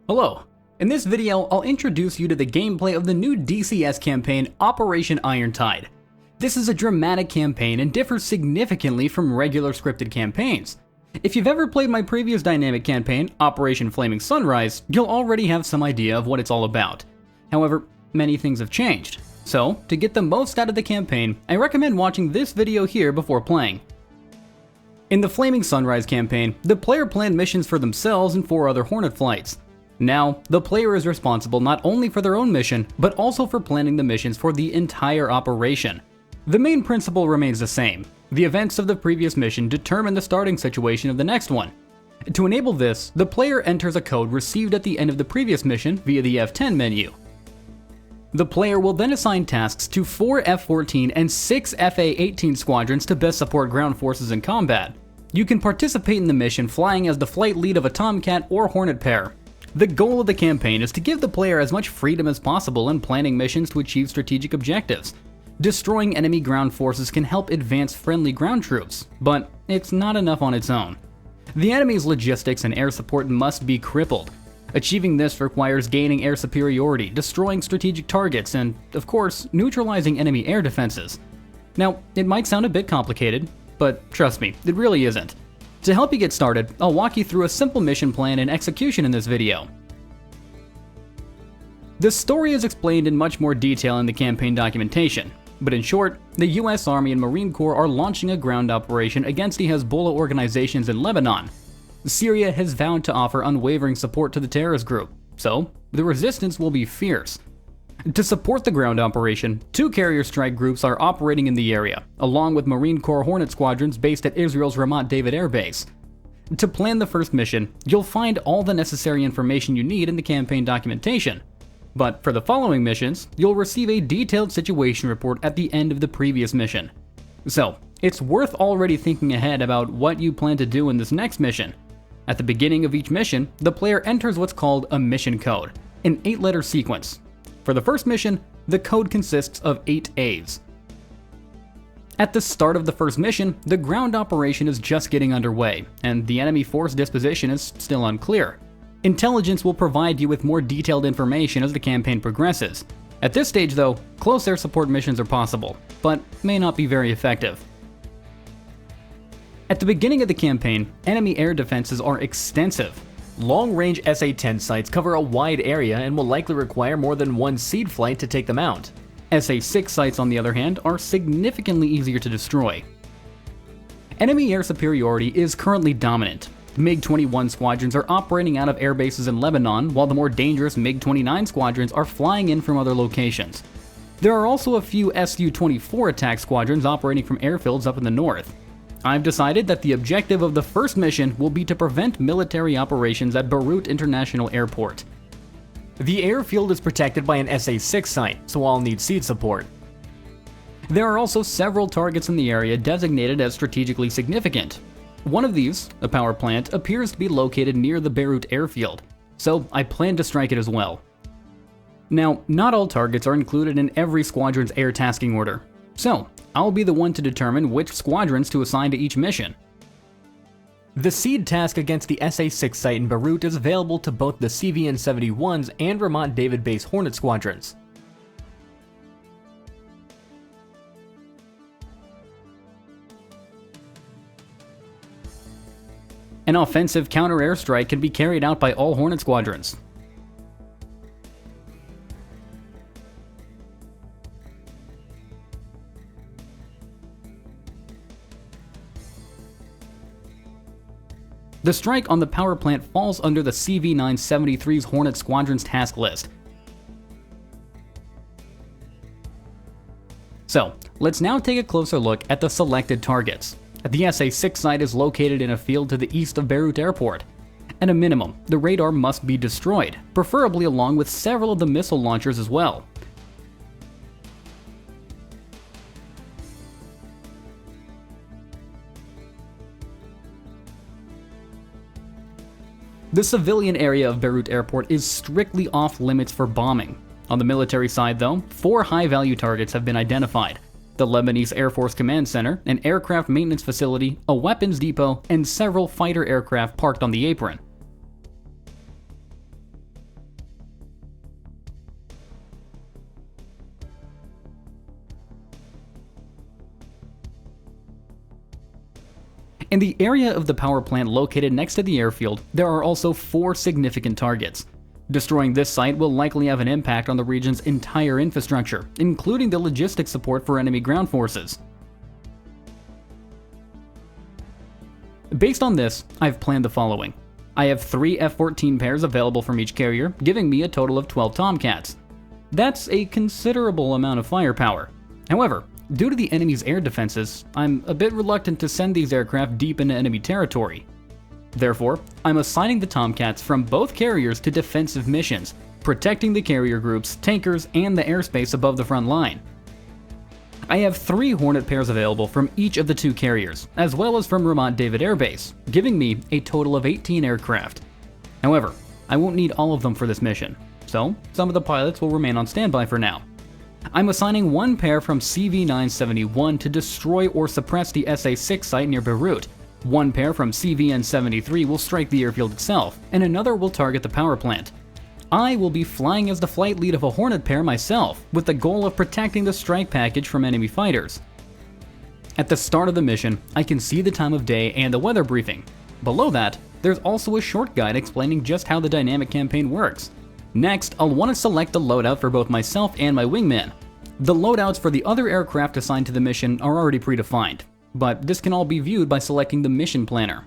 Hello. In this video, I'll introduce you to the gameplay of the new DCS campaign, Operation Irontide. This is a dramatic campaign and differs significantly from regular scripted campaigns. If you've ever played my previous dynamic campaign, Operation Flaming Sunrise, you'll already have some idea of what it's all about. However, many things have changed. So, to get the most out of the campaign, I recommend watching this video here before playing. In the Flaming Sunrise campaign, the player planned missions for themselves and 4 other Hornet flights. Now, the player is responsible not only for their own mission, but also for planning the missions for the entire operation. The main principle remains the same. The events of the previous mission determine the starting situation of the next one. To enable this, the player enters a code received at the end of the previous mission via the F10 menu. The player will then assign tasks to 4 F-14 and 6 A-18 squadrons to best support ground forces in combat. You can participate in the mission flying as the flight lead of a Tomcat or Hornet pair. The goal of the campaign is to give the player as much freedom as possible in planning missions to achieve strategic objectives. Destroying enemy ground forces can help advance friendly ground troops, but it's not enough on its own. The enemy's logistics and air support must be crippled. Achieving this requires gaining air superiority, destroying strategic targets, and, of course, neutralizing enemy air defenses. Now, it might sound a bit complicated, but trust me, it really isn't. To help you get started, I'll walk you through a simple mission plan and execution in this video. The story is explained in much more detail in the campaign documentation, but in short, the US Army and Marine Corps are launching a ground operation against the Hezbollah organizations in Lebanon. Syria has vowed to offer unwavering support to the terrorist group, so the resistance will be fierce. To support the ground operation, 2 carrier strike groups are operating in the area, along with Marine Corps Hornet squadrons based at Israel's Ramat David Air Base. To plan the first mission, you'll find all the necessary information you need in the campaign documentation. But for the following missions, you'll receive a detailed situation report at the end of the previous mission. So, it's worth already thinking ahead about what you plan to do in this next mission. At the beginning of each mission, the player enters what's called a mission code, an 8-letter sequence. For the first mission, the code consists of 8 A's. At the start of the first mission, the ground operation is just getting underway, and the enemy force disposition is still unclear. Intelligence will provide you with more detailed information as the campaign progresses. At this stage though, close air support missions are possible, but may not be very effective. At the beginning of the campaign, enemy air defenses are extensive. Long-range SA-10 sites cover a wide area and will likely require more than 1 seed flight to take them out. SA-6 sites, on the other hand, are significantly easier to destroy. Enemy air superiority is currently dominant. MiG-21 squadrons are operating out of air bases in Lebanon, while the more dangerous MiG-29 squadrons are flying in from other locations. There are also a few Su-24 attack squadrons operating from airfields up in the north. I've decided that the objective of the first mission will be to prevent military operations at Beirut International Airport. The airfield is protected by an SA-6 site, so I'll need seed support. There are also several targets in the area designated as strategically significant. One of these, a power plant, appears to be located near the Beirut airfield, so I plan to strike it as well. Now, not all targets are included in every squadron's air tasking order, so I'll be the one to determine which squadrons to assign to each mission. The seed task against the SA-6 site in Beirut is available to both the CVN-71s and Ramat David Base Hornet squadrons. An offensive counter-air strike can be carried out by all Hornet squadrons. The strike on the power plant falls under the CV-973's Hornet Squadron's task list. So, let's now take a closer look at the selected targets. The SA-6 site is located in a field to the east of Beirut Airport. At a minimum, the radar must be destroyed, preferably along with several of the missile launchers as well. The civilian area of Beirut Airport is strictly off limits for bombing. On the military side though, 4 high-value targets have been identified: the Lebanese Air Force Command Center, an aircraft maintenance facility, a weapons depot, and several fighter aircraft parked on the apron. In the area of the power plant located next to the airfield, there are also 4 significant targets. Destroying this site will likely have an impact on the region's entire infrastructure, including the logistics support for enemy ground forces. Based on this, I've planned the following. I have 3 F-14 pairs available from each carrier, giving me a total of 12 Tomcats. That's a considerable amount of firepower. However, due to the enemy's air defenses, I'm a bit reluctant to send these aircraft deep into enemy territory. Therefore, I'm assigning the Tomcats from both carriers to defensive missions, protecting the carrier groups, tankers, and the airspace above the front line. I have 3 Hornet pairs available from each of the 2 carriers, as well as from Ramont David Air Base, giving me a total of 18 aircraft. However, I won't need all of them for this mission, so some of the pilots will remain on standby for now. I'm assigning 1 pair from CV-971 to destroy or suppress the SA-6 site near Beirut. 1 pair from CVN-73 will strike the airfield itself, and another will target the power plant. I will be flying as the flight lead of a Hornet pair myself, with the goal of protecting the strike package from enemy fighters. At the start of the mission, I can see the time of day and the weather briefing. Below that, there's also a short guide explaining just how the dynamic campaign works. Next, I'll want to select the loadout for both myself and my wingman. The loadouts for the other aircraft assigned to the mission are already predefined, but this can all be viewed by selecting the mission planner.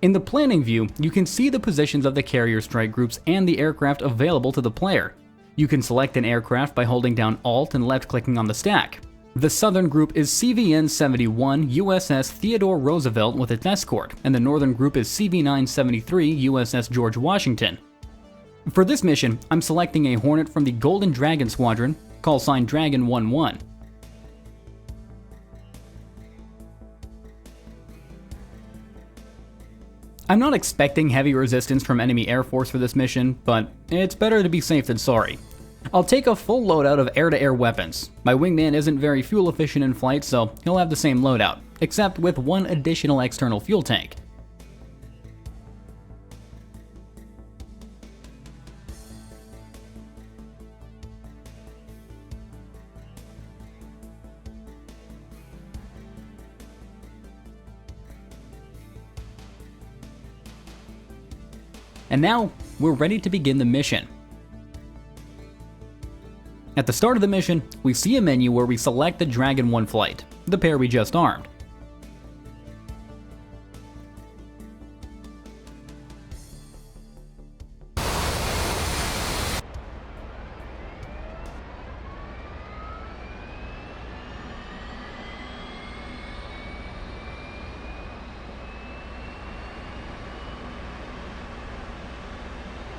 In the planning view, you can see the positions of the carrier strike groups and the aircraft available to the player. You can select an aircraft by holding down Alt and left-clicking on the stack. The southern group is CVN-71 USS Theodore Roosevelt with its escort, and the northern group is CV-973 USS George Washington. For this mission, I'm selecting a Hornet from the Golden Dragon Squadron, callsign Dragon 11. I'm not expecting heavy resistance from enemy air force for this mission, but it's better to be safe than sorry. I'll take a full loadout of air-to-air weapons. My wingman isn't very fuel efficient in flight, so he'll have the same loadout, except with 1 additional external fuel tank. And now, we're ready to begin the mission. At the start of the mission, we see a menu where we select the Dragon 1 flight, the pair we just armed.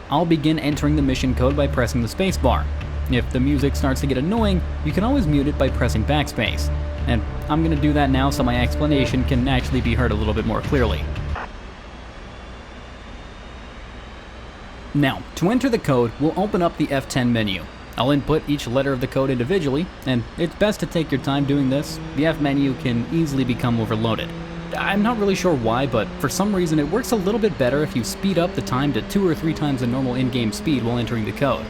I'll begin entering the mission code by pressing the spacebar. If the music starts to get annoying, you can always mute it by pressing backspace. And I'm going to do that now so my explanation can actually be heard a little bit more clearly. Now, to enter the code, we'll open up the F10 menu. I'll input each letter of the code individually, and it's best to take your time doing this. The F menu can easily become overloaded. I'm not really sure why, but for some reason it works a little bit better if you speed up the time to 2 or 3 times the normal in-game speed while entering the code.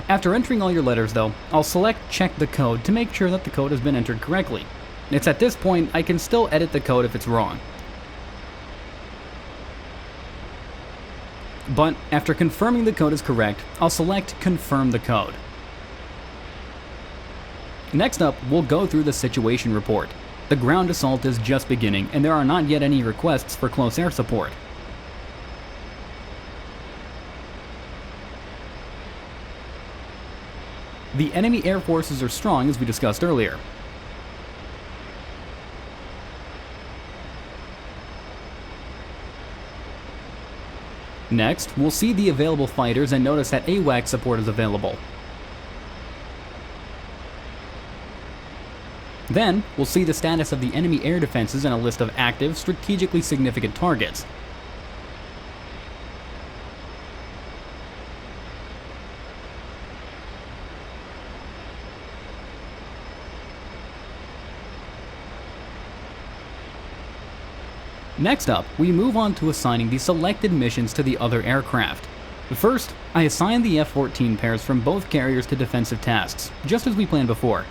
After entering all your letters though, I'll select Check the Code to make sure that the code has been entered correctly. It's at this point I can still edit the code if it's wrong. But after confirming the code is correct, I'll select Confirm the Code. Next up, we'll go through the situation report. The ground assault is just beginning and there are not yet any requests for close air support. The enemy air forces are strong as we discussed earlier. Next, we'll see the available fighters and notice that AWAC support is available. Then, we'll see the status of the enemy air defenses and a list of active, strategically significant targets. Next up, we move on to assigning the selected missions to the other aircraft. First, I assign the F-14 pairs from both carriers to defensive tasks, just as we planned before.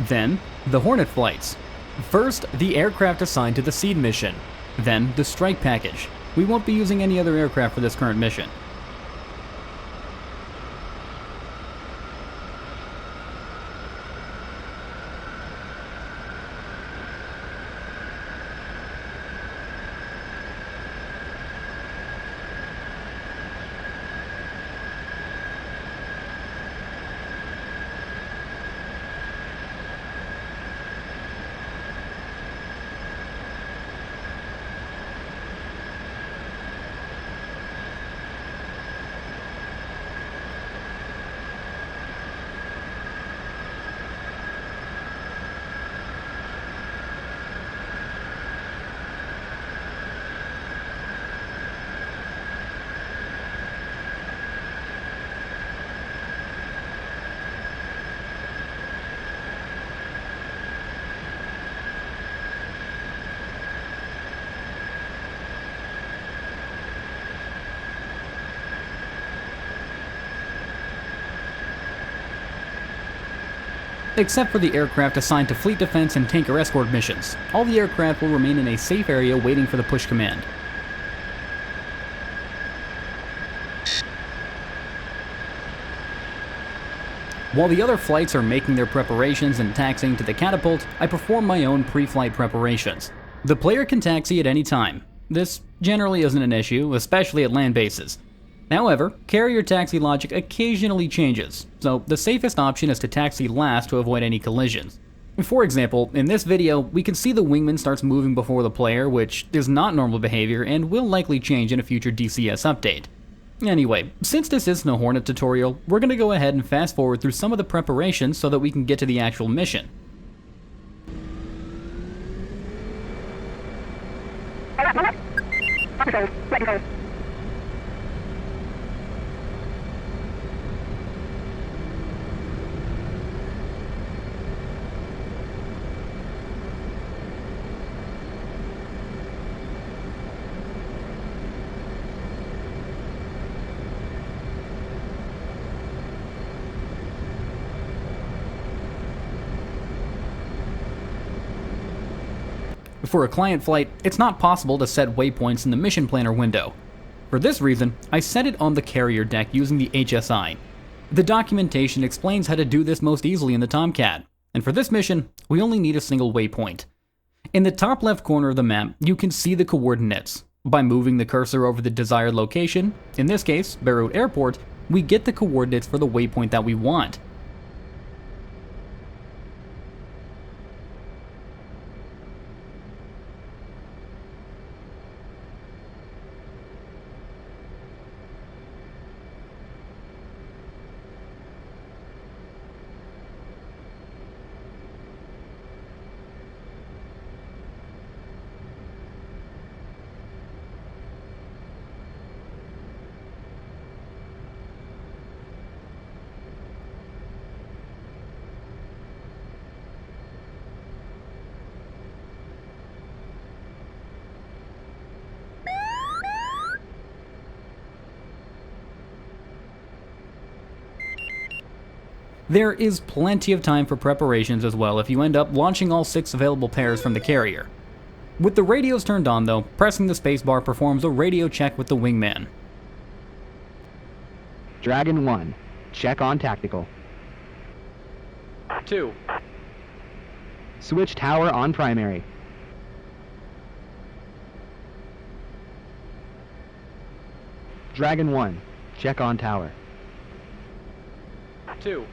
Then, the Hornet flights. First, the aircraft assigned to the seed mission. Then, the strike package. We won't be using any other aircraft for this current mission. Except for the aircraft assigned to fleet defense and tanker escort missions, all the aircraft will remain in a safe area waiting for the push command. While the other flights are making their preparations and taxiing to the catapult, I perform my own pre-flight preparations. The player can taxi at any time. This generally isn't an issue, especially at land bases. However, carrier taxi logic occasionally changes, so the safest option is to taxi last to avoid any collisions. For example, in this video, we can see the wingman starts moving before the player, which is not normal behavior and will likely change in a future DCS update. Anyway, since this isn't a Hornet tutorial, we're going to go ahead and fast forward through some of the preparations so that we can get to the actual mission. For a client flight, it's not possible to set waypoints in the mission planner window. For this reason, I set it on the carrier deck using the HSI. The documentation explains how to do this most easily in the Tomcat, and for this mission, we only need a single waypoint. In the top left corner of the map, you can see the coordinates. By moving the cursor over the desired location, in this case, Beirut Airport, we get the coordinates for the waypoint that we want. There is plenty of time for preparations as well if you end up launching all 6 available pairs from the carrier. With the radios turned on though, pressing the spacebar performs a radio check with the wingman. Dragon 1, check on tactical. 2. Switch tower on primary. Dragon 1, check on tower. 2.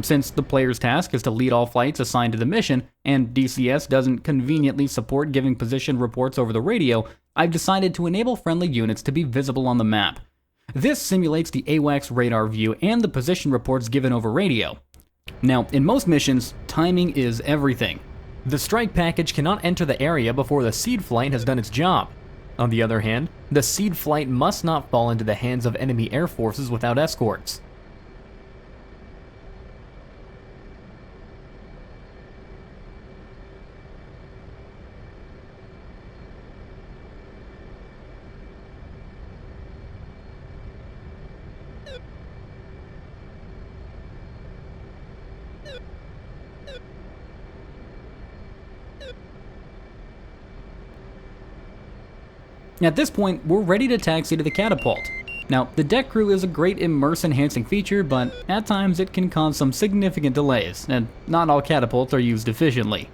Since the player's task is to lead all flights assigned to the mission, and DCS doesn't conveniently support giving position reports over the radio, I've decided to enable friendly units to be visible on the map. This simulates the AWACS radar view and the position reports given over radio. Now, in most missions, timing is everything. The strike package cannot enter the area before the seed flight has done its job. On the other hand, the seed flight must not fall into the hands of enemy air forces without escorts. At this point, we're ready to taxi to the catapult. Now, the deck crew is a great immerse-enhancing feature, but at times it can cause some significant delays, and not all catapults are used efficiently.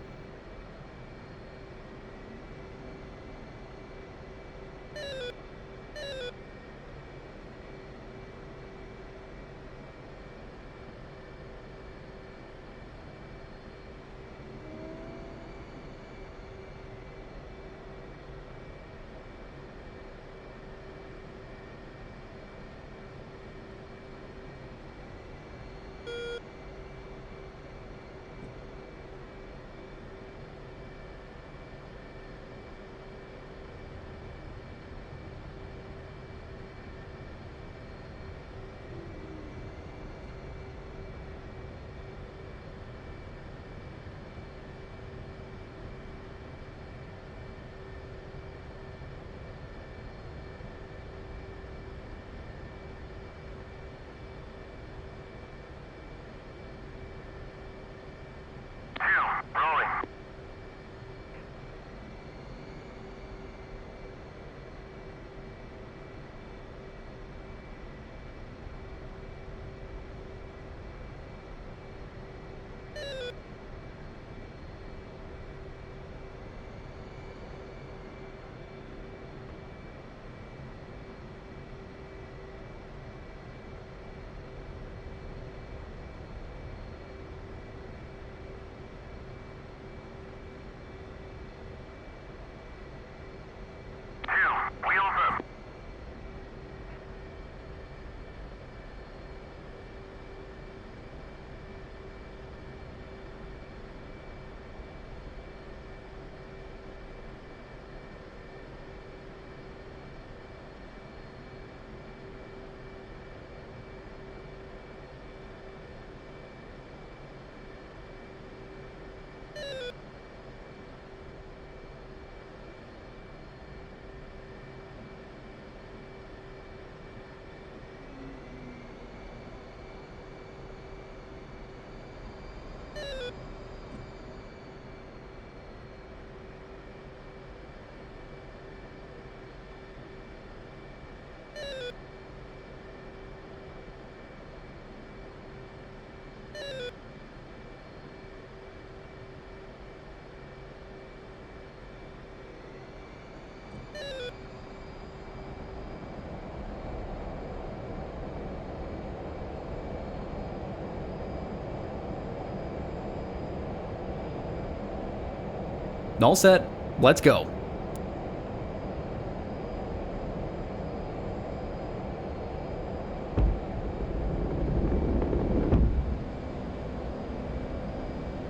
All set, let's go.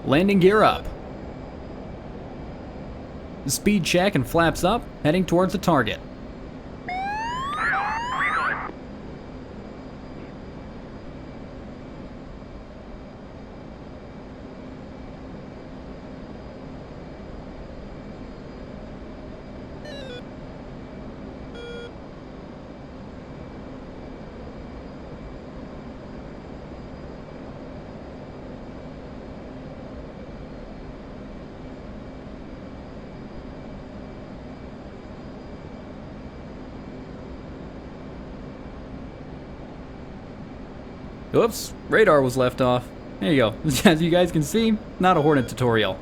Landing gear up. Speed check and flaps up, heading towards the target. Oops, radar was left off. There you go. As you guys can see, not a Hornet tutorial.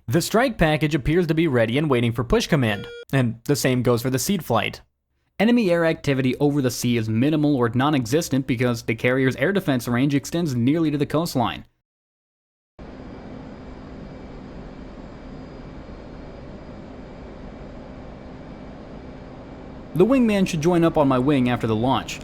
The strike package appears to be ready and waiting for push command, and the same goes for the seed flight. Enemy air activity over the sea is minimal or non-existent because the carrier's air defense range extends nearly to the coastline. The wingman should join up on my wing after the launch.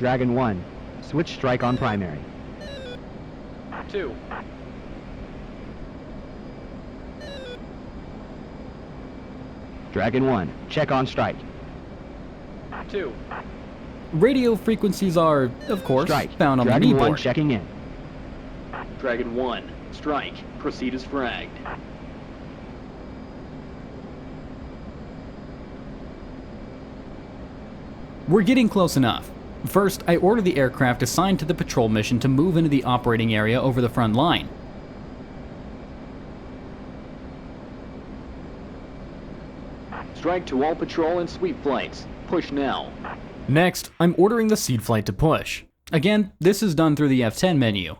Dragon 1, switch strike on primary. 2. Dragon 1, check on strike. 2. Radio frequencies are, of course, Strike. found on Dragon the 1 kneeboard. checking in. Dragon 1, strike. Proceed as fragged. We're getting close enough. First, I order the aircraft assigned to the patrol mission to move into the operating area over the front line. Strike to all patrol and sweep flights. Push now. Next, I'm ordering the seed flight to push. Again, this is done through the F10 menu.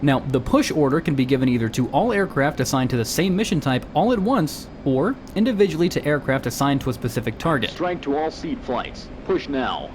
Now, the push order can be given either to all aircraft assigned to the same mission type all at once, or individually to aircraft assigned to a specific target. Strike to all seed flights. Push now.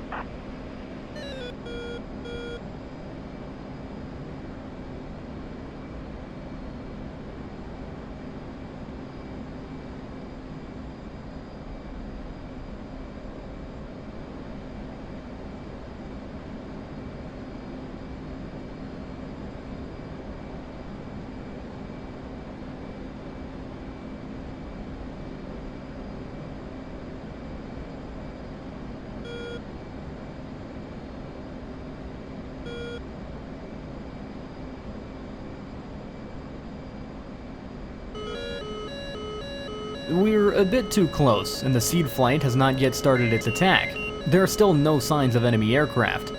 We're a bit too close, and the seed flight has not yet started its attack. There are still no signs of enemy aircraft.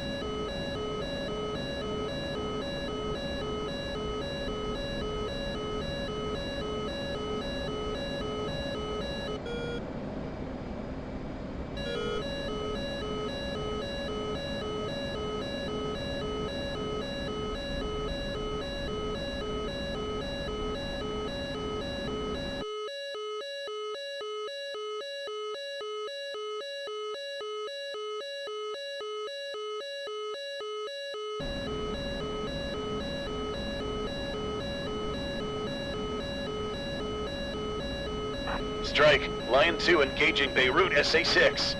Strike. Lion 2 engaging Beirut SA-6.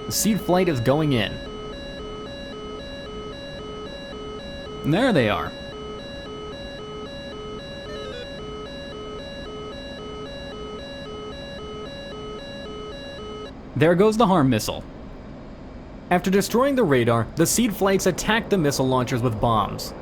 The seed flight is going in. And there they are. There goes the harm missile. After destroying the radar, the seed flights attack the missile launchers with bombs.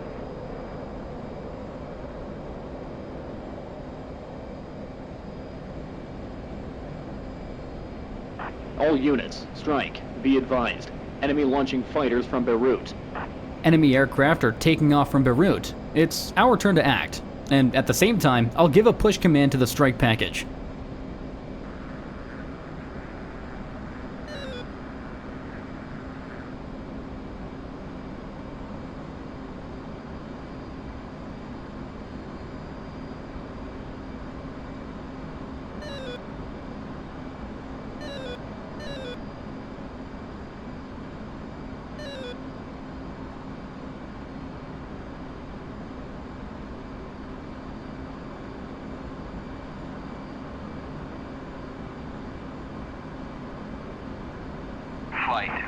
All units, strike. Be advised. Enemy launching fighters from Beirut. Enemy aircraft are taking off from Beirut. It's our turn to act. and at the same time, I'll give a push command to the strike package.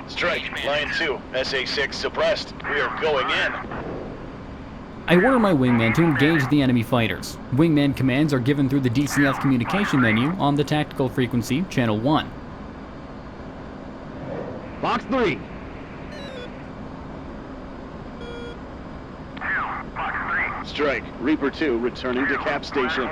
Strike, Lion 2, SA-6 suppressed. We are going in. I order my wingman to engage the enemy fighters. Wingman commands are given through the DCS communication menu on the tactical frequency, channel 1. Box 3. Strike, Reaper 2 returning to cap station.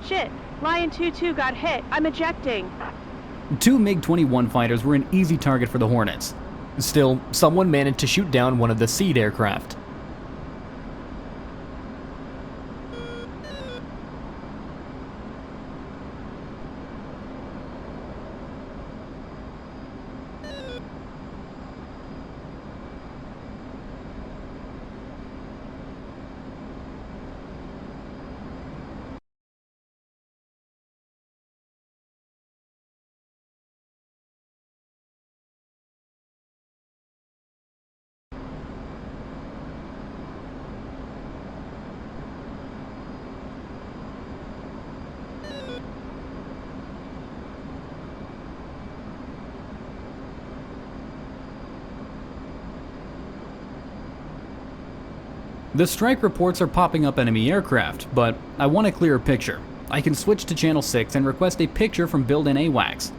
Shit, Lion 2-2 got hit. I'm ejecting. 2 MiG-21 fighters were an easy target for the Hornets. Still, someone managed to shoot down one of the Seed aircraft. The strike reports are popping up enemy aircraft, but I want a clearer picture. I can switch to channel 6 and request a picture from built-in AWACS.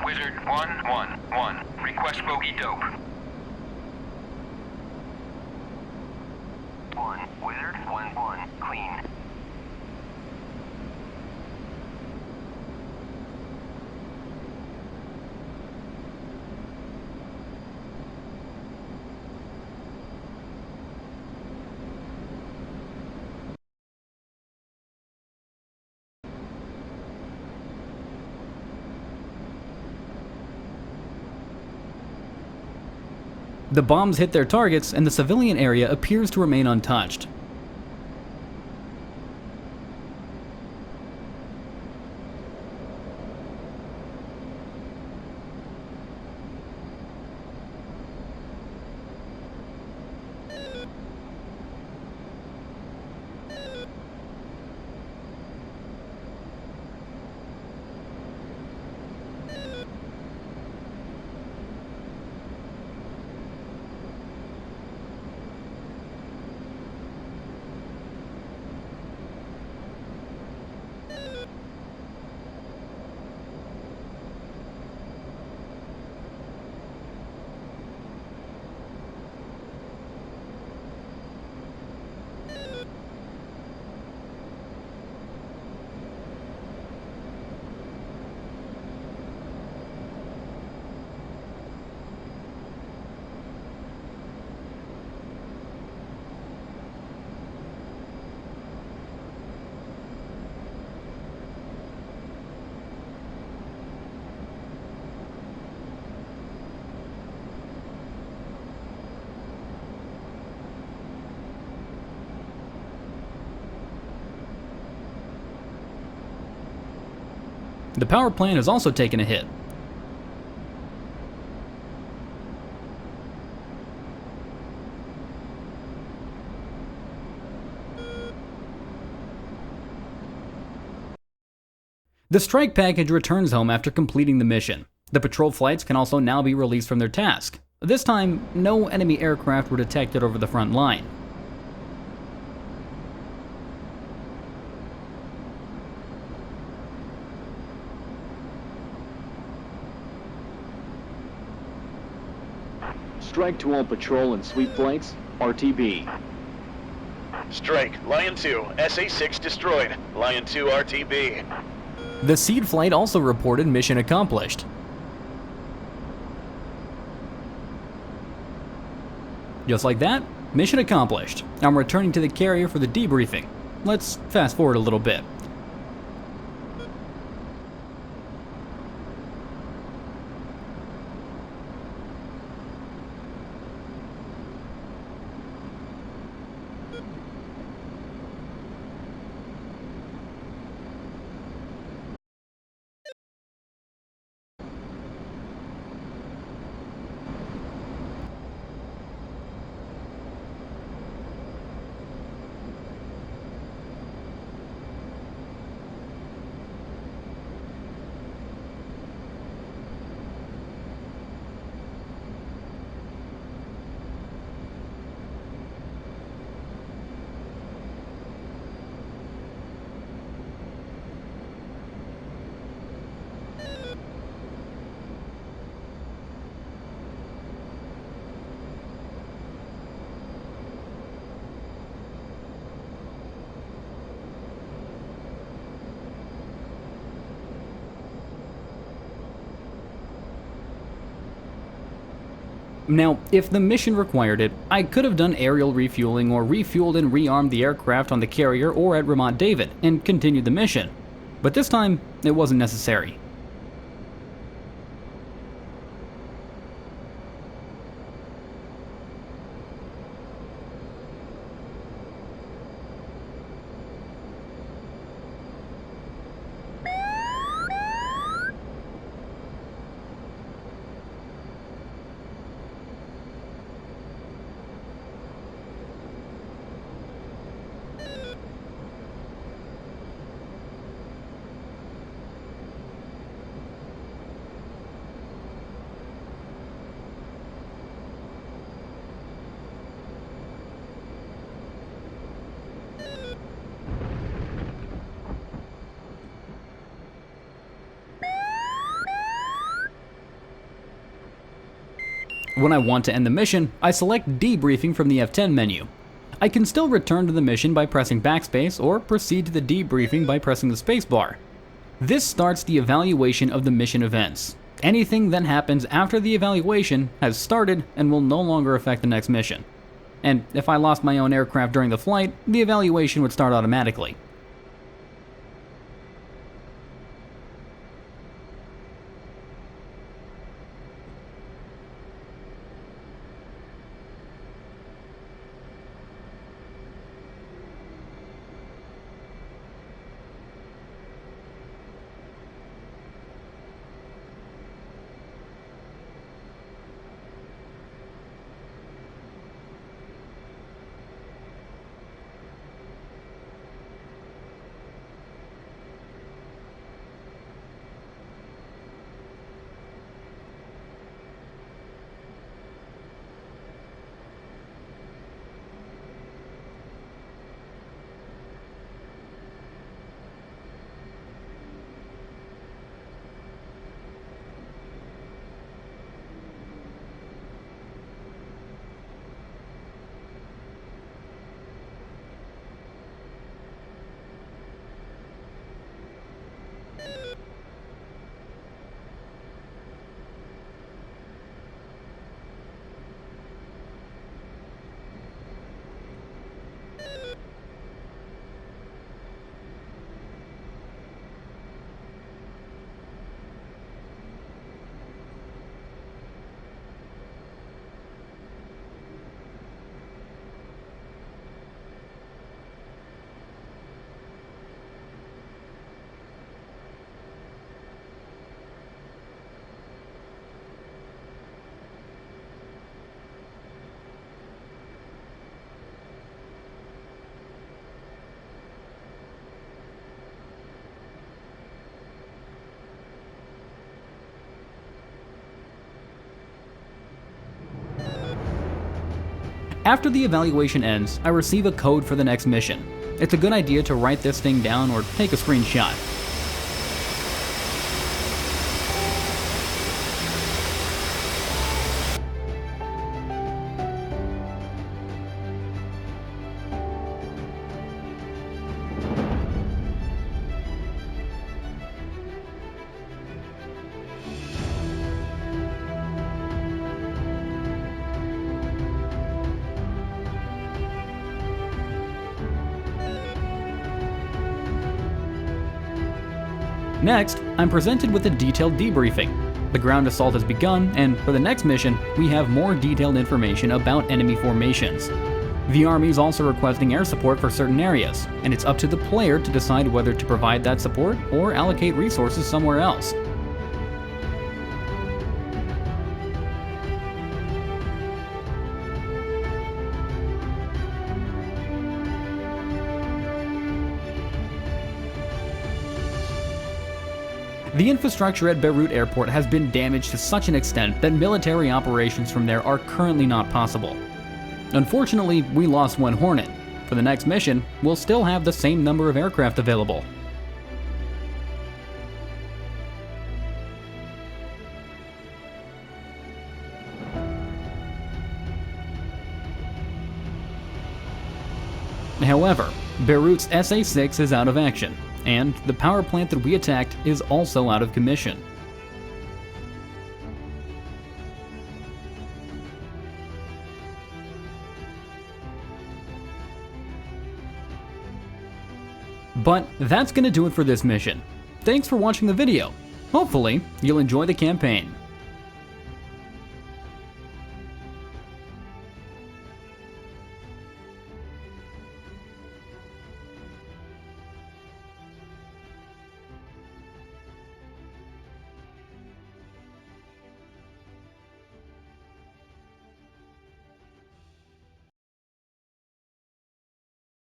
Wizard 111, request bogey dope. 1, Wizard 1-1, clean. The bombs hit their targets, and the civilian area appears to remain untouched. The power plant has also taken a hit. The strike package returns home after completing the mission. The patrol flights can also now be released from their task. This time, no enemy aircraft were detected over the front line. Strike to all patrol and sweep flights, RTB. Strike, Lion 2, SA-6 destroyed. Lion 2 RTB. The seed flight also reported mission accomplished. Just like that, mission accomplished. I'm returning to the carrier for the debriefing. Let's fast forward a little bit. Now, if the mission required it, I could have done aerial refueling or refueled and rearmed the aircraft on the carrier or at Ramat David and continued the mission. But this time, it wasn't necessary. When I want to end the mission, I select Debriefing from the F10 menu. I can still return to the mission by pressing backspace or proceed to the debriefing by pressing the spacebar. This starts the evaluation of the mission events. Anything that happens after the evaluation has started and will no longer affect the next mission. And if I lost my own aircraft during the flight, the evaluation would start automatically. After the evaluation ends, I receive a code for the next mission. It's a good idea to write this thing down or take a screenshot. Next, I'm presented with a detailed debriefing. The ground assault has begun, and for the next mission, we have more detailed information about enemy formations. The Army is also requesting air support for certain areas, and it's up to the player to decide whether to provide that support or allocate resources somewhere else. The infrastructure at Beirut Airport has been damaged to such an extent that military operations from there are currently not possible. Unfortunately, we lost one Hornet. For the next mission, we'll still have the same number of aircraft available. However, Beirut's SA-6 is out of action, and the power plant that we attacked is also out of commission. But that's gonna do it for this mission. Thanks for watching the video. Hopefully, you'll enjoy the campaign.